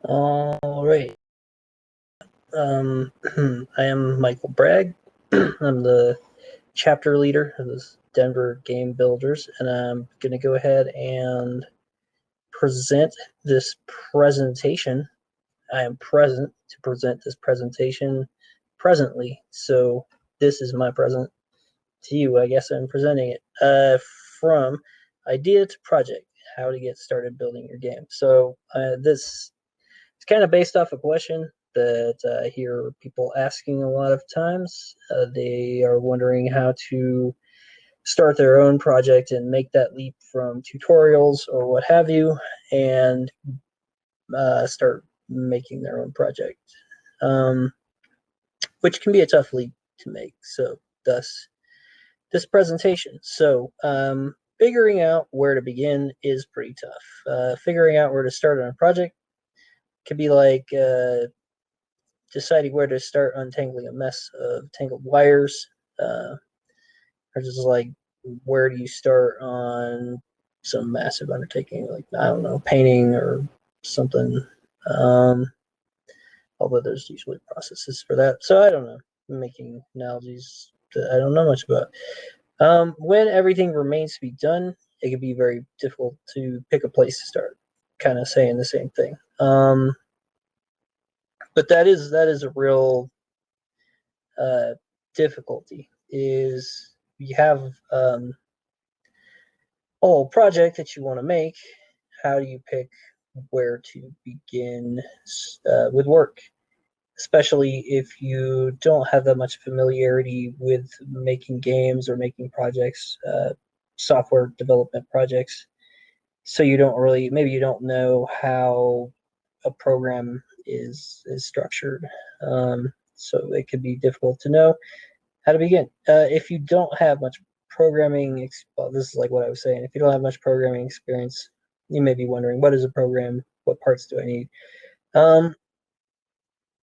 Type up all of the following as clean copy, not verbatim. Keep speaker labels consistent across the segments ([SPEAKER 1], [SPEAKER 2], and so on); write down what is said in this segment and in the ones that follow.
[SPEAKER 1] All right. I am Michael Bragg. I'm the chapter leader of this Denver Game Builders, and I'm going to go ahead and present this presentation. I am present to present this presentation presently, so this is my present to you. I guess I'm presenting it from idea to project, how to get started building your game. So this it's kind of based off a question that I hear people asking a lot of times. They are wondering how to start their own project and make that leap from tutorials or what have you, and start making their own project, um, which can be a tough leap to make. So, thus this presentation. So, figuring out where to begin is pretty tough. Figuring out where to start on a project could be like deciding where to start untangling a mess of tangled wires, or just like where do you start on some massive undertaking, like I don't know, painting or something. Um, Although there's usually processes for that, so I don't know. I'm making analogies that I don't know much about. When everything remains to be done, it can be very difficult to pick a place to start. Kind of saying the same thing. But that is a real uh, difficulty is you have a whole project that you want to make. How do you pick where to begin with work? Especially if you don't have that much familiarity with making games or making projects, software development projects. So you don't really, maybe you don't know how a program is structured. So it could be difficult to know how to begin. If you don't have much programming, well, this is like what I was saying. If you don't have much programming experience, you may be wondering, what is a program? What parts do I need? Um,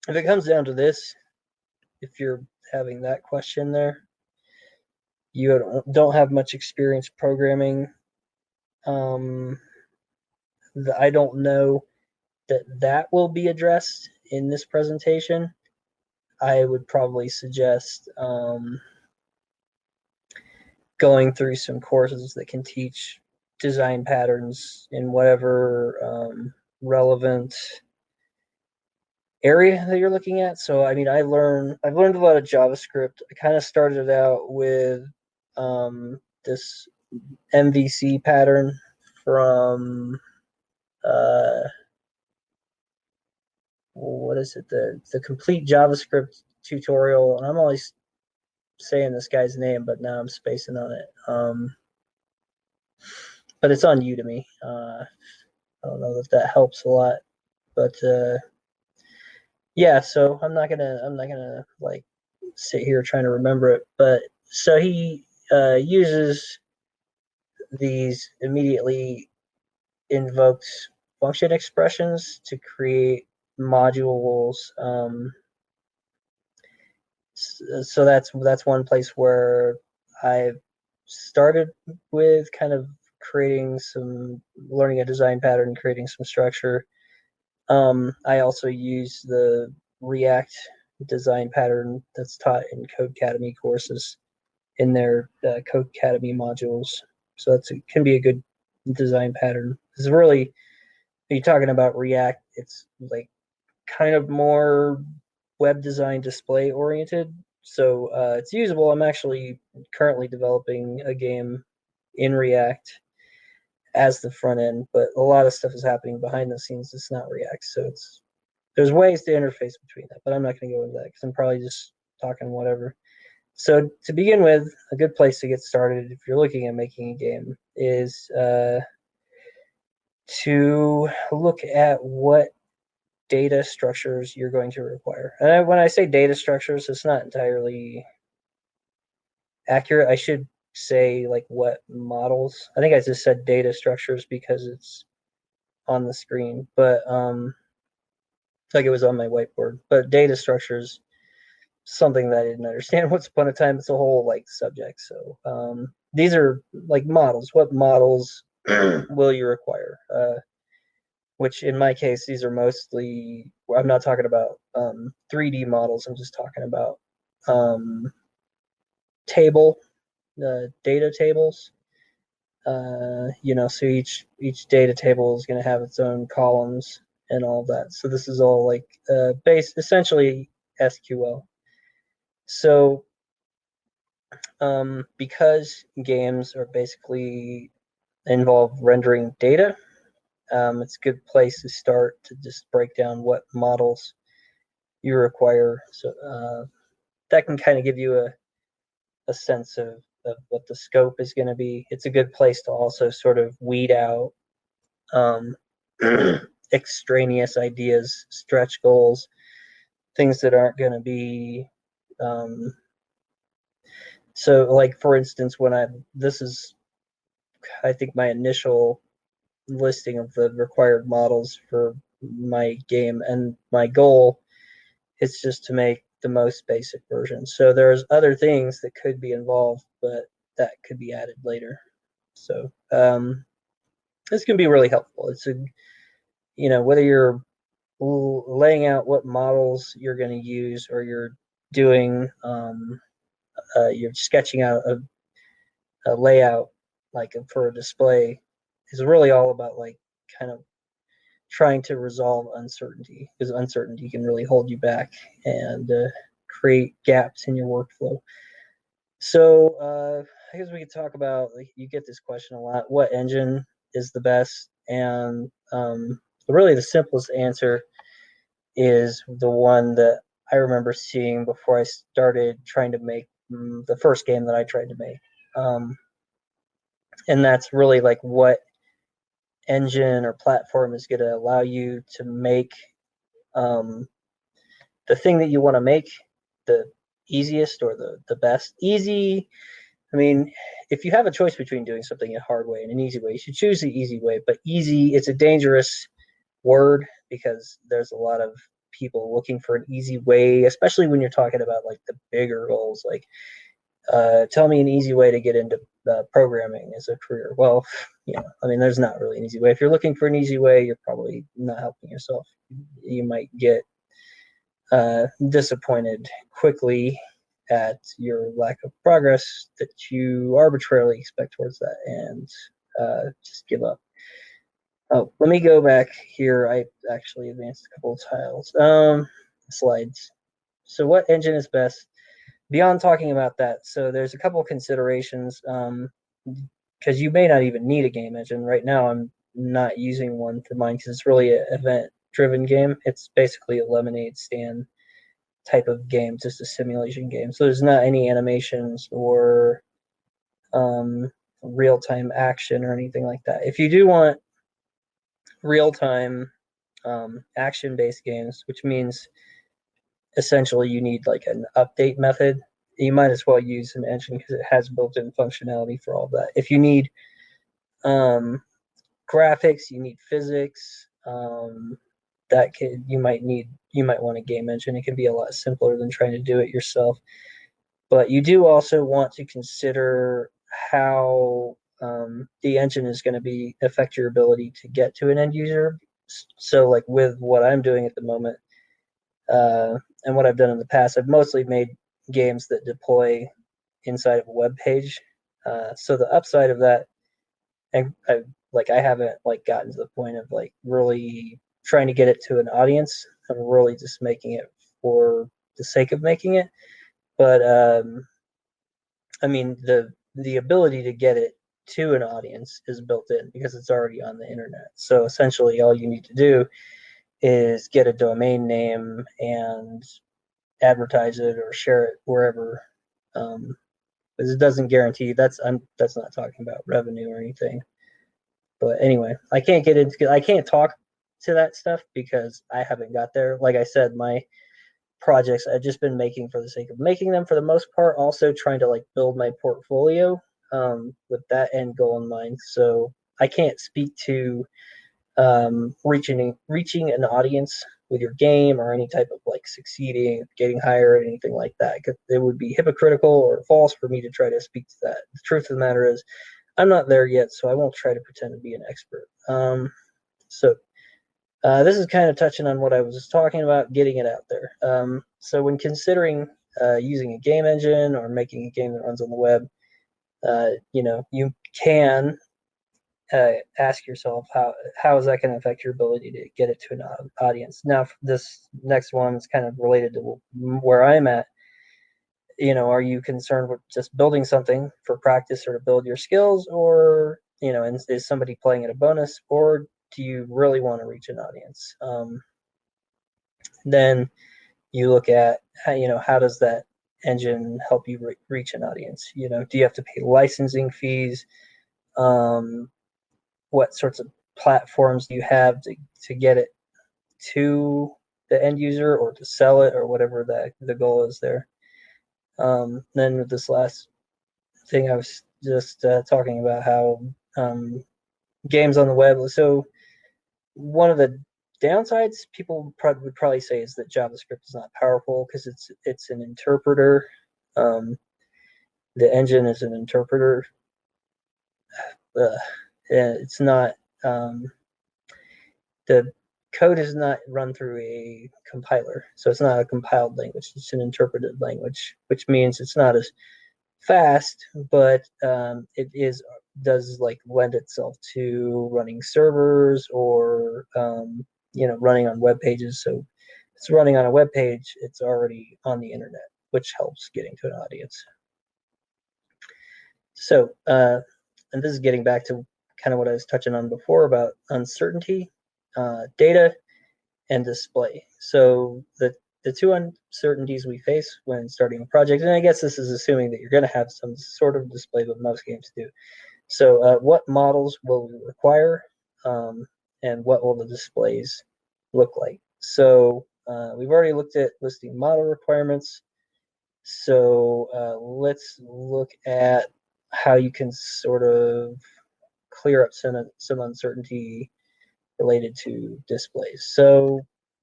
[SPEAKER 1] if it comes down to this, if you're having that question there, you don't have much experience programming. Um, I don't know that will be addressed in this presentation. I would probably suggest going through some courses that can teach design patterns in whatever relevant area that you're looking at. So I mean, I've learned a lot of JavaScript. I kind of started out with this MVC pattern from uh, what is it, the complete JavaScript tutorial, and I'm always saying this guy's name, but now I'm spacing on it. But it's on Udemy. I don't know if that helps a lot, but yeah. So I'm not gonna like sit here trying to remember it. But so he uses these immediately invoked function expressions to create modules. So that's one place where I've started with kind of creating some learning a design pattern, creating some structure. I also use the React design pattern that's taught in Codecademy courses in their Codecademy modules. So it can be a good design pattern. It's really, are you talking about React? It's like kind of more web design display oriented. So it's usable. I'm actually currently developing a game in React as the front end, but a lot of stuff is happening behind the scenes. It's not React, so there's ways to interface between that, but I'm not going to go into that because I'm probably just talking whatever. So to begin with, a good place to get started if you're looking at making a game is to look at what data structures you're going to require. And when I say data structures, it's not entirely accurate. I should say like what models. I think I just said data structures because it's on the screen, but like it was on my whiteboard. But data structures, something that I didn't understand once upon a time. It's a whole like subject. So these are like models. What models will you require? which in my case, these are mostly, I'm not talking about 3D models, I'm just talking about um, table, data tables. So each data table is going to have its own columns and all that. So this is all like essentially SQL. So because games are basically involve rendering data, it's a good place to start to just break down what models you require. So that can kind of give you a sense of what the scope is going to be. It's a good place to also sort of weed out um, extraneous ideas, stretch goals, things that aren't going to be. Um, so, like for instance, this is, I think, my initial listing of the required models for my game, and my goal is just to make the most basic version. So there's other things that could be involved, but that could be added later. So this can be really helpful. It's whether you're laying out what models you're going to use, or you're sketching out a layout like for a display, is really all about like kind of trying to resolve uncertainty, because uncertainty can really hold you back and create gaps in your workflow. So I guess we could talk about, like, you get this question a lot: what engine is the best? And really the simplest answer is the one that I remember seeing before I started trying to make the first game that I tried to make. And that's really like what engine or platform is going to allow you to make um, the thing that you want to make the easiest or the best. Easy, I mean, if you have a choice between doing something a hard way and an easy way, you should choose the easy way. But easy, it's a dangerous word, because there's a lot of people looking for an easy way, especially when you're talking about like the bigger goals, like tell me an easy way to get into programming as a career. Well, I mean, there's not really an easy way. If you're looking for an easy way, you're probably not helping yourself. You might get disappointed quickly at your lack of progress that you arbitrarily expect towards that, and just give up. Oh, let me go back here. I actually advanced a couple of tiles. Slides. So what engine is best? Beyond talking about that, so there's a couple of considerations, because you may not even need a game engine. Right now, I'm not using one for mine because it's really an event-driven game. It's basically a lemonade stand type of game, just a simulation game. So there's not any animations or real-time action or anything like that. If you do want real-time action-based games, which means essentially you need like an update method, you might as well use an engine because it has built-in functionality for all that. If you need graphics, you need physics, you might want a game engine. It can be a lot simpler than trying to do it yourself. But you do also want to consider how the engine is going to affect your ability to get to an end user. So, like with what I'm doing at the moment, and what I've done in the past, I've mostly made games that deploy inside of a web page. So the upside of that, and I haven't like gotten to the point of like really trying to get it to an audience. I'm really just making it for the sake of making it. But I mean, the ability to get it to an audience is built in because it's already on the internet. So essentially, all you need to do is get a domain name and advertise it or share it wherever. Because it doesn't guarantee that's not talking about revenue or anything. But anyway, I can't talk to that stuff because I haven't got there. Like I said, my projects I've just been making for the sake of making them for the most part, also trying to like build my portfolio with that end goal in mind. So I can't speak to reaching an audience with your game or any type of like succeeding, getting hired, anything like that. It would be hypocritical or false for me to try to speak to that. The truth of the matter is, I'm not there yet, so I won't try to pretend to be an expert. So This is kind of touching on what I was talking about, getting it out there. So when considering using a game engine or making a game that runs on the web, you can ask yourself how is that going to affect your ability to get it to an audience. Now, this next one is kind of related to where I'm at. Are you concerned with just building something for practice or to build your skills, or is somebody playing it a bonus, or do you really want to reach an audience? Then you look at how does that engine help you reach an audience. Do you have to pay licensing fees? um, what sorts of platforms do you have to get it to the end user or to sell it or whatever the goal is there. Then with this last thing, I was just talking about how games on the web. So one of the downsides people would probably say is that JavaScript is not powerful because it's an interpreter. Um, the engine is an interpreter. Uh, it's not the code is not run through a compiler, so it's not a compiled language. It's an interpreted language, which means it's not as fast, but it does like lend itself to running servers or running on web pages. So if it's running on a web page, it's already on the internet, which helps getting to an audience. So, and this is getting back to kind of what I was touching on before about uncertainty, data, and display. So the two uncertainties we face when starting a project, and I guess this is assuming that you're going to have some sort of display, but most games do. So what models will we require, and what will the displays look like? So we've already looked at listing model requirements. So let's look at how you can sort of clear up some uncertainty related to displays. So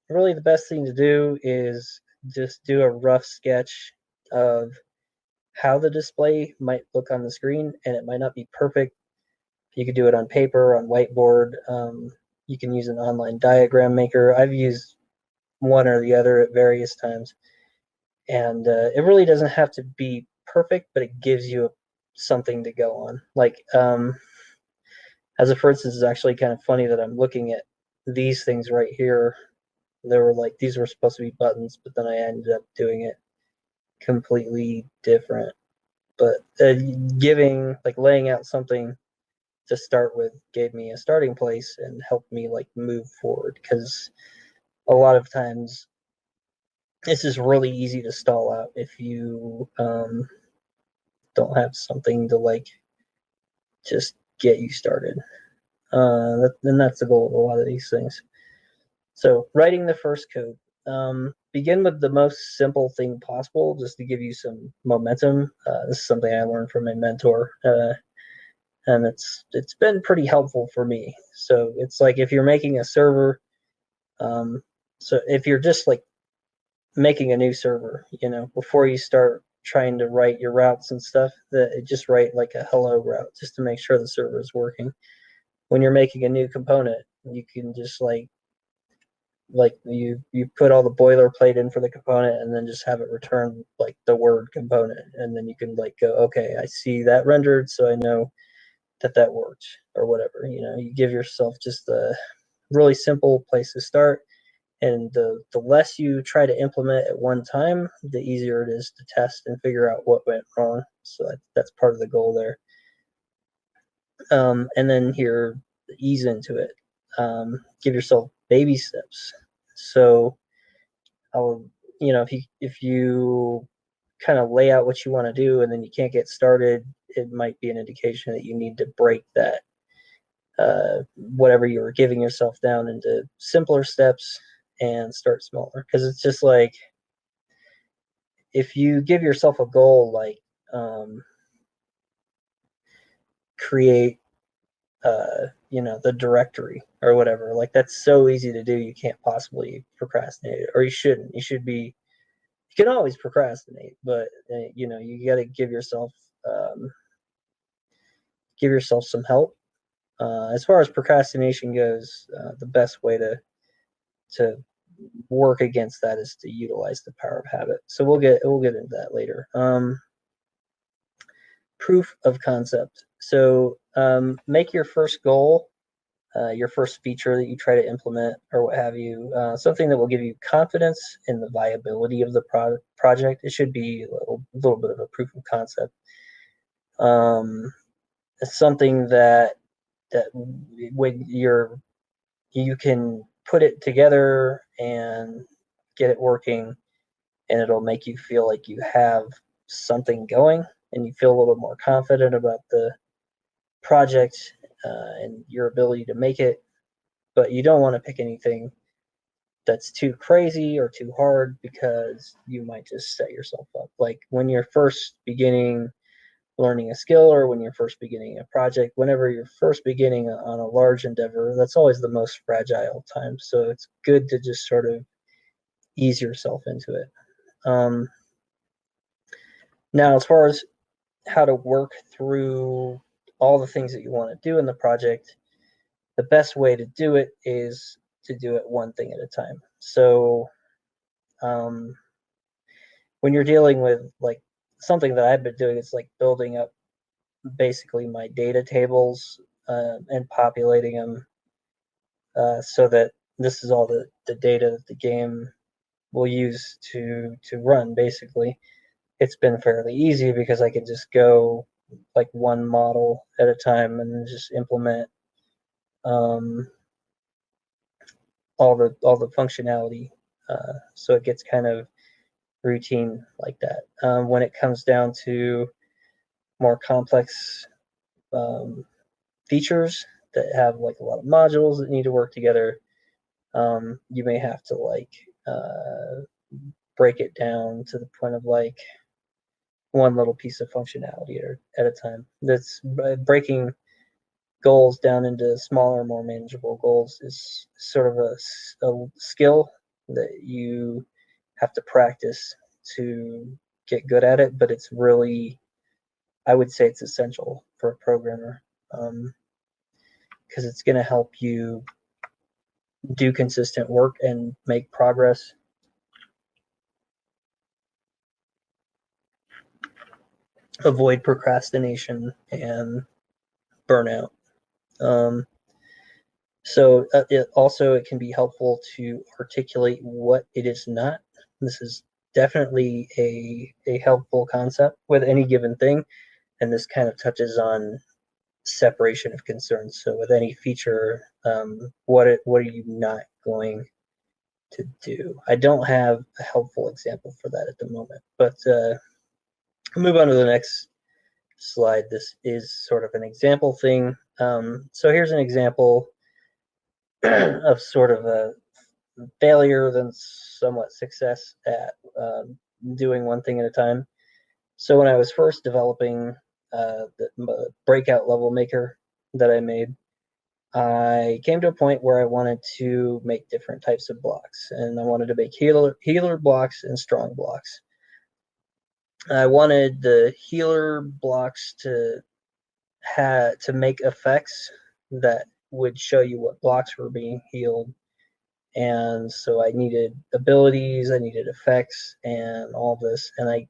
[SPEAKER 1] really the best thing to do is just do a rough sketch of how the display might look on the screen, and it might not be perfect. You could do it on paper, on whiteboard. You can use an online diagram maker. I've used one or the other at various times, and it really doesn't have to be perfect, but it gives you something to go on. Like as a for instance, it's actually kind of funny that I'm looking at these things right here. They were like, these were supposed to be buttons, but then I ended up doing it completely different. But laying out something to start with gave me a starting place and helped me like move forward, because a lot of times it's just really easy to stall out if you don't have something to like just get you started. And that's the goal of a lot of these things. So writing the first code. Begin with the most simple thing possible, just to give you some momentum. This is something I learned from my mentor, and it's been pretty helpful for me. So it's like if you're making a server, so if you're just like making a new server, before you start trying to write your routes and stuff, that just write like a hello route just to make sure the server is working. When you're making a new component, you can just like you put all the boilerplate in for the component and then just have it return like the word component, and then you can like go, okay, I see that rendered, so I know that worked, or whatever. You give yourself just a really simple place to start, and the less you try to implement at one time, the easier it is to test and figure out what went wrong. So that's part of the goal there. And then here, ease into it. Give yourself baby steps. So I'll, if you kind of lay out what you want to do and then you can't get started, it might be an indication that you need to break that whatever you were giving yourself down into simpler steps and start smaller. Because it's just like if you give yourself a goal like create the directory or whatever, like that's so easy to do, you can't possibly procrastinate it, or you shouldn't. You can always procrastinate, but you got to um, give yourself some help. As far as procrastination goes, the best way to to work against that is to utilize the power of habit. So we'll get into that later. Proof of concept. So make your first goal, your first feature that you try to implement or what have you, something that will give you confidence in the viability of the project. It should be a little bit of a proof of concept. It's something that when you can put it together and get it working, and it'll make you feel like you have something going and you feel a little more confident about the project and your ability to make it. But you don't want to pick anything that's too crazy or too hard, because you might just set yourself up. Like when you're first beginning learning a skill, or when you're first beginning a project, whenever you're first beginning on a large endeavor, that's always the most fragile time. So it's good to just sort of ease yourself into it. Now, as far as how to work through all the things that you want to do in the project, the best way to do it is to do it one thing at a time. So when you're dealing with like something that I've been doing, it's like building up basically my data tables and populating them so that this is all the data that the game will use to run. Basically, it's been fairly easy because I can just go like one model at a time and then just implement all the functionality. So it gets kind of routine like that. When it comes down to more complex features that have like a lot of modules that need to work together, you may have to like break it down to the point of like one little piece of functionality at a time. That's breaking goals down into smaller, more manageable goals is sort of a skill that you have to practice to get good at it, but it's really, I would say it's essential for a programmer, because it's going to help you do consistent work and make progress. Avoid procrastination and burnout. Um, so it can be helpful to articulate what it is not. This is definitely a helpful concept with any given thing, and this kind of touches on separation of concerns. So with any feature, what are you not going to do? I don't have a helpful example for that at the moment, but I'll move on to the next slide. This is sort of an example thing. So here's an example of sort of a failure than somewhat success at doing one thing at a time. So when I was first developing the breakout level maker that I made, I came to a point where I wanted to make different types of blocks, and I wanted to make healer blocks and strong blocks. I wanted the healer blocks to make effects that would show you what blocks were being healed. And so I needed abilities, I needed effects, and all this. And I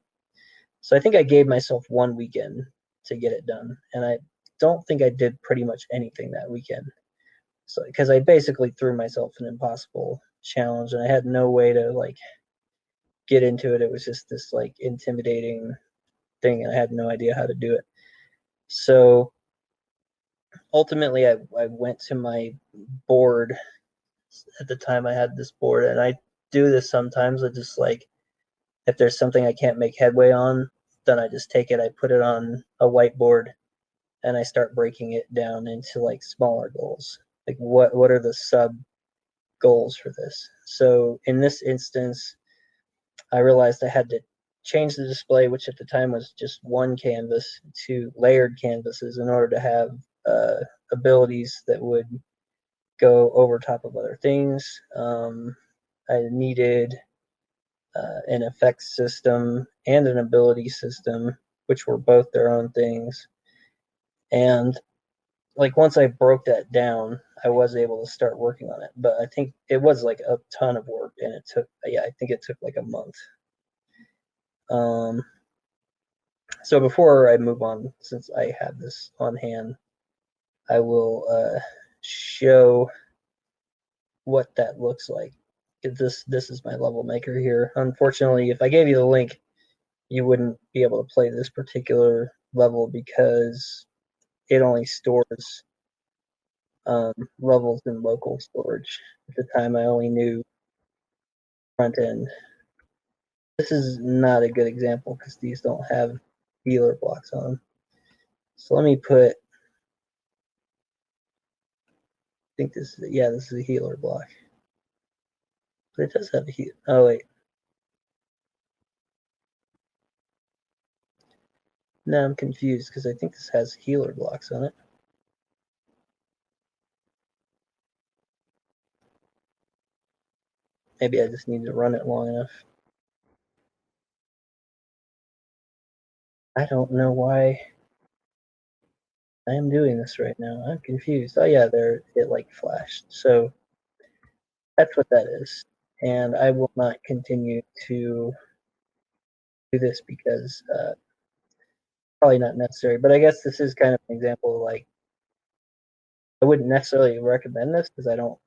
[SPEAKER 1] think I gave myself one weekend to get it done, and I don't think I did pretty much anything that weekend. So because I basically threw myself an impossible challenge, and I had no way to like get into it. It was just this like intimidating thing, and I had no idea how to do it. So ultimately, I went to my board. At the time I had this board, and I do this sometimes. I just like, if there's something I can't make headway on, then I just take it, I put it on a whiteboard, and I start breaking it down into like smaller goals. Like what are the sub goals for this? So in this instance, I realized I had to change the display, which at the time was just one canvas, to layered canvases in order to have abilities that would go over top of other things. I needed an effects system and an ability system, which were both their own things. And like once I broke that down, I was able to start working on it. But I think it was like a ton of work, and it took, yeah, I think it took like a month. Um, so before I move on, since I have this on hand, I will show what that looks like. This is my level maker here. Unfortunately, if I gave you the link, you wouldn't be able to play this particular level because it only stores levels in local storage. At the time, I only knew front end. This is not a good example because these don't have healer blocks on them. So let me put, I think this is, yeah, this is a healer block. But it does have a healer. Oh, wait. No, I'm confused because I think this has healer blocks on it. Maybe I just need to run it long enough. I don't know why I am doing this right now. I'm confused. Oh yeah, there it like flashed. So that's what that is. And I will not continue to do this because probably not necessary. But I guess this is kind of an example of like I wouldn't necessarily recommend this because I don't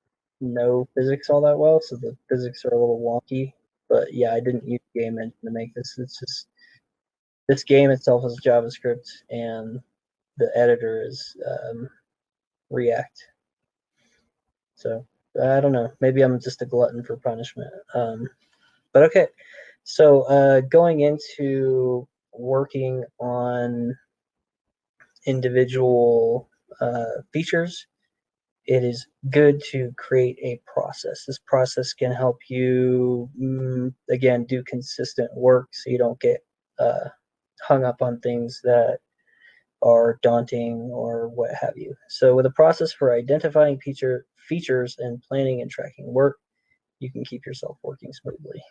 [SPEAKER 1] know physics all that well, so the physics are a little wonky. But yeah, I didn't use game engine to make this. It's just this game itself is JavaScript and the editor is React. So I don't know. Maybe I'm just a glutton for punishment. But okay. So going into working on individual features, it is good to create a process. This process can help you, again, do consistent work so you don't get hung up on things that are daunting or what have you. So, with a process for identifying features and planning and tracking work, you can keep yourself working smoothly.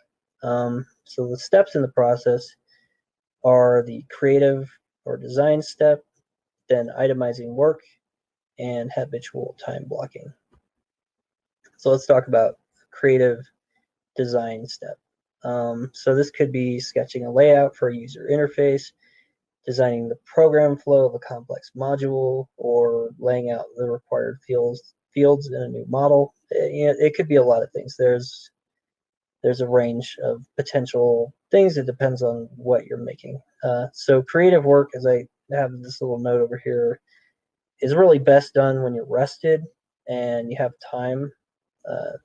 [SPEAKER 1] So, the steps in the process are the creative or design step, then itemizing work, and habitual time blocking. So let's talk about creative design step. So this could be sketching a layout for a user interface, designing the program flow of a complex module, or laying out the required fields in a new model. It could be a lot of things. There's a range of potential things. It depends on what you're making. So creative work, as I have this little note over here, is really best done when you're rested and you have time.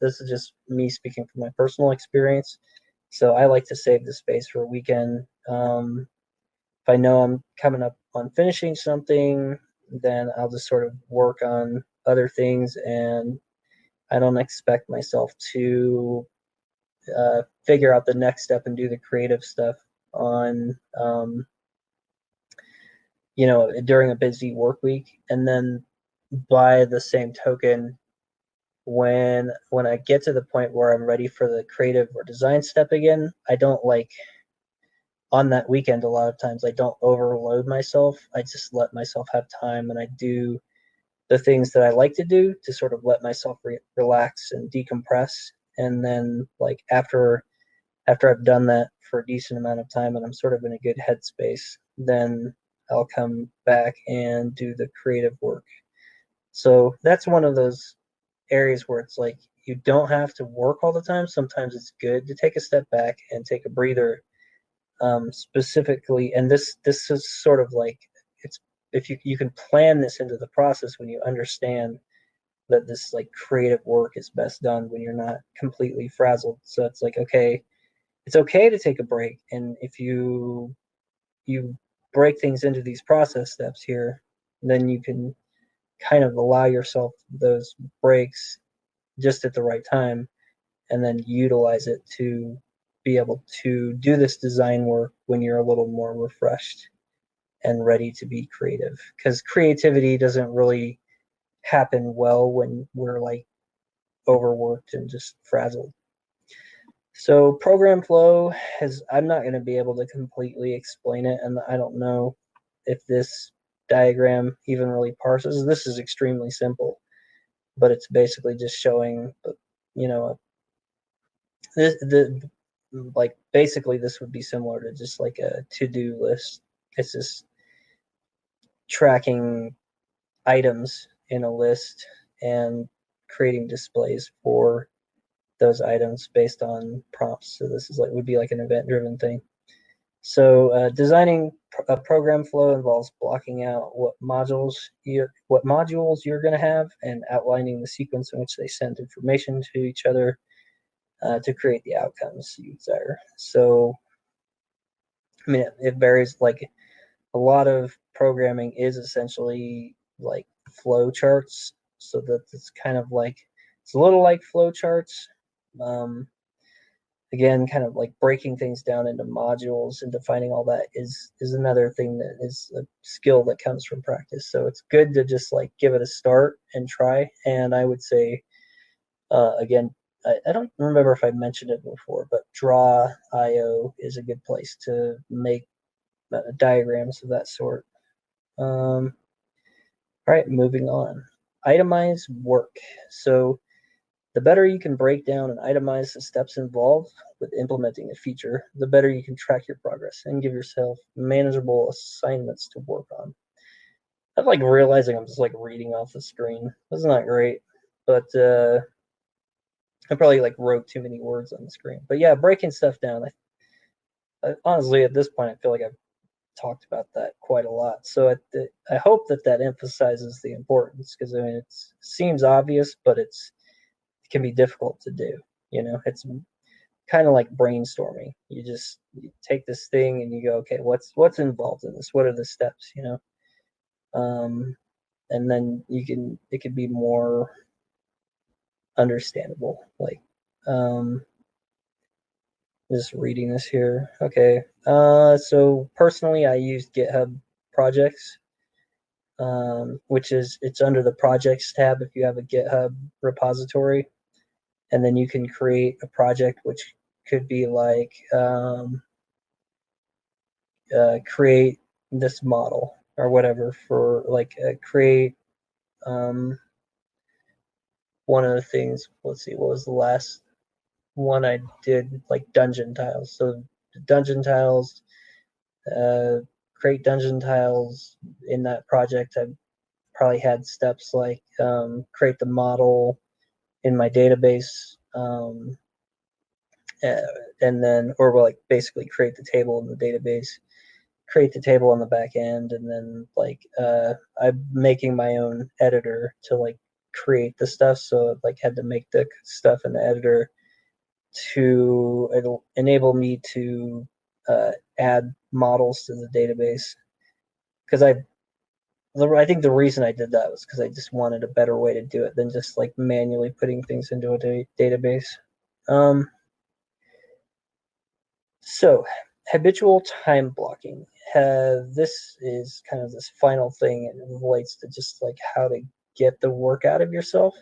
[SPEAKER 1] This is just me speaking from my personal experience. So I like to save the space for a weekend. If I know I'm coming up on finishing something, then I'll just sort of work on other things, and I don't expect myself to figure out the next step and do the creative stuff on during a busy work week. And then by the same token, when I get to the point where I'm ready for the creative or design step again, I don't like on that weekend a lot of times I don't overload myself. I just let myself have time and I do the things that I like to do to sort of let myself relax and decompress. And then like after I've done that for a decent amount of time and I'm sort of in a good headspace, then I'll come back and do the creative work. So that's one of those areas where it's like you don't have to work all the time. Sometimes it's good to take a step back and take a breather. Specifically, and this is sort of like it's if you can plan this into the process when you understand that this like creative work is best done when you're not completely frazzled. So it's like it's okay to take a break, and if you break things into these process steps here, then you can kind of allow yourself those breaks just at the right time and then utilize it to be able to do this design work when you're a little more refreshed and ready to be creative. Because creativity doesn't really happen well when we're like overworked and just frazzled. So program flow I'm not going to be able to completely explain it, and I don't know if this diagram even really parses. This is extremely simple, but it's basically just showing, you know, like basically this would be similar to just like a to-do list. It's just tracking items in a list and creating displays for those items based on prompts. So this is like would be like an event-driven thing. So designing a program flow involves blocking out what modules you're going to have and outlining the sequence in which they send information to each other to create the outcomes you desire. So, I mean, it varies. Like a lot of programming is essentially like flow charts. So that it's kind of like it's a little like flow charts. Um, Again, kind of like breaking things down into modules and defining all that is another thing that is a skill that comes from practice. So it's good to just like give it a start and try. And I would say again, I don't remember if I mentioned it before, but Draw.io is a good place to make diagrams of that sort. All right, moving on. Itemize work. So the better you can break down and itemize the steps involved with implementing a feature, the better you can track your progress and give yourself manageable assignments to work on. I'm like realizing I'm just like reading off the screen. That's not great, but I probably like wrote too many words on the screen. But yeah, breaking stuff down. Honestly, at this point, I feel like I've talked about that quite a lot. So I hope that emphasizes the importance because I mean it seems obvious, but it can be difficult to do. You know, it's kind of like brainstorming. You take this thing and you go, okay, what's involved in this? What are the steps? You know, and then it can be more understandable. Like, just reading this here. Okay. So personally, I used GitHub projects, which is it's under the projects tab if you have a GitHub repository, and then you can create a project which could be like create this model or whatever for like create um, one of the things. Let's see, what was the last one I did? Like dungeon tiles. So dungeon tiles, uh, create dungeon tiles in that project. I probably had steps like create the model in my database, uh, and then or like basically create the table in the database, create the table on the back end, and then like I'm making my own editor to like create the stuff. So like had to make the stuff in the editor to it'll enable me to add models to the database because I think the reason I did that was because I just wanted a better way to do it than just like manually putting things into a database. Um, so habitual time blocking. This is kind of this final thing, and it relates to just like how to get the work out of yourself.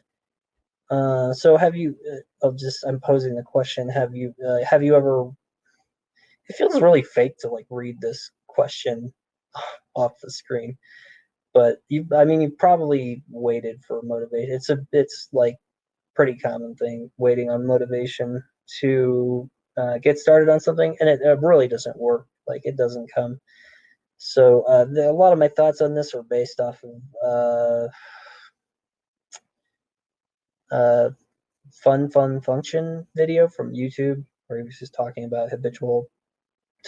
[SPEAKER 1] So have you? I'm posing the question. Have you ever? It feels really fake to like read this question off the screen, but I mean, you probably waited for motivation. It's like pretty common thing, waiting on motivation to get started on something, and it really doesn't work. Like it doesn't come. So a lot of my thoughts on this are based off of uh, fun function video from YouTube, where he was just talking about habitual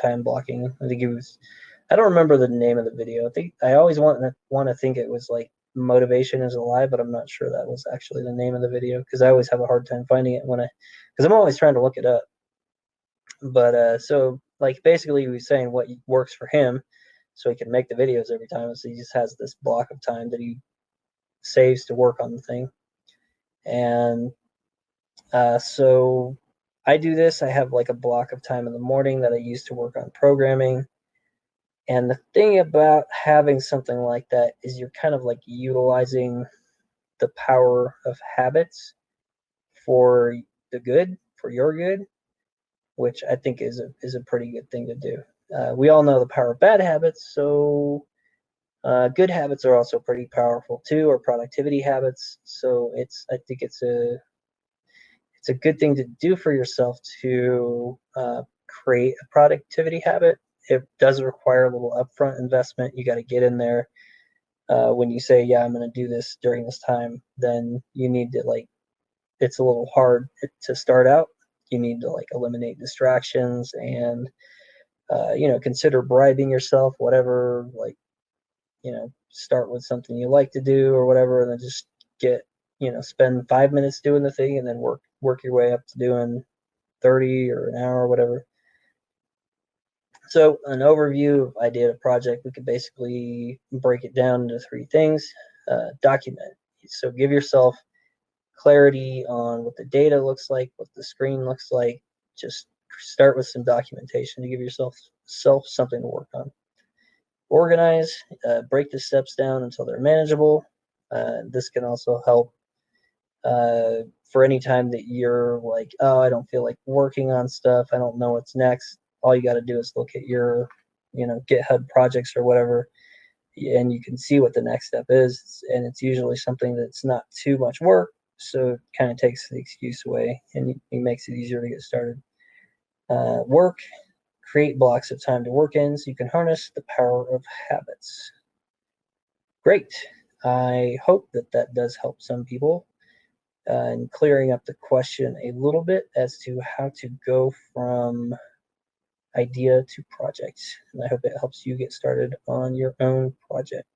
[SPEAKER 1] time blocking. I think it was. I don't remember the name of the video. I think I always want to think it was like motivation is a lie, but I'm not sure that was actually the name of the video because I always have a hard time finding it because I'm always trying to look it up. But so like basically he was saying what works for him, so he can make the videos every time. So he just has this block of time that he saves to work on the thing, and so I do this. I have like a block of time in the morning that I use to work on programming. And the thing about having something like that is you're kind of like utilizing the power of habits for the good, for your good, which I think is a pretty good thing to do. We all know the power of bad habits, so Good habits are also pretty powerful too, or productivity habits. So I think it's a good thing to do for yourself to create a productivity habit. It does require a little upfront investment. You got to get in there. When you say, yeah, I'm going to do this during this time, then you need to like, it's a little hard to start out. You need to like eliminate distractions and, consider bribing yourself, whatever, like, start with something you like to do or whatever, and then just get, spend 5 minutes doing the thing and then work your way up to doing 30 or an hour or whatever. So an overview of idea of project, we could basically break it down into three things. Document. So give yourself clarity on what the data looks like, what the screen looks like. Just start with some documentation to give yourself something to work on. Organize, break the steps down until they're manageable. This can also help for any time that you're like, oh, I don't feel like working on stuff. I don't know what's next. All you got to do is look at your, GitHub projects or whatever, and you can see what the next step is. And it's usually something that's not too much work. So it kind of takes the excuse away and it makes it easier to get started. Work, create blocks of time to work in so you can harness the power of habits. Great. I hope that does help some people and clearing up the question a little bit as to how to go from idea to project. And I hope it helps you get started on your own project.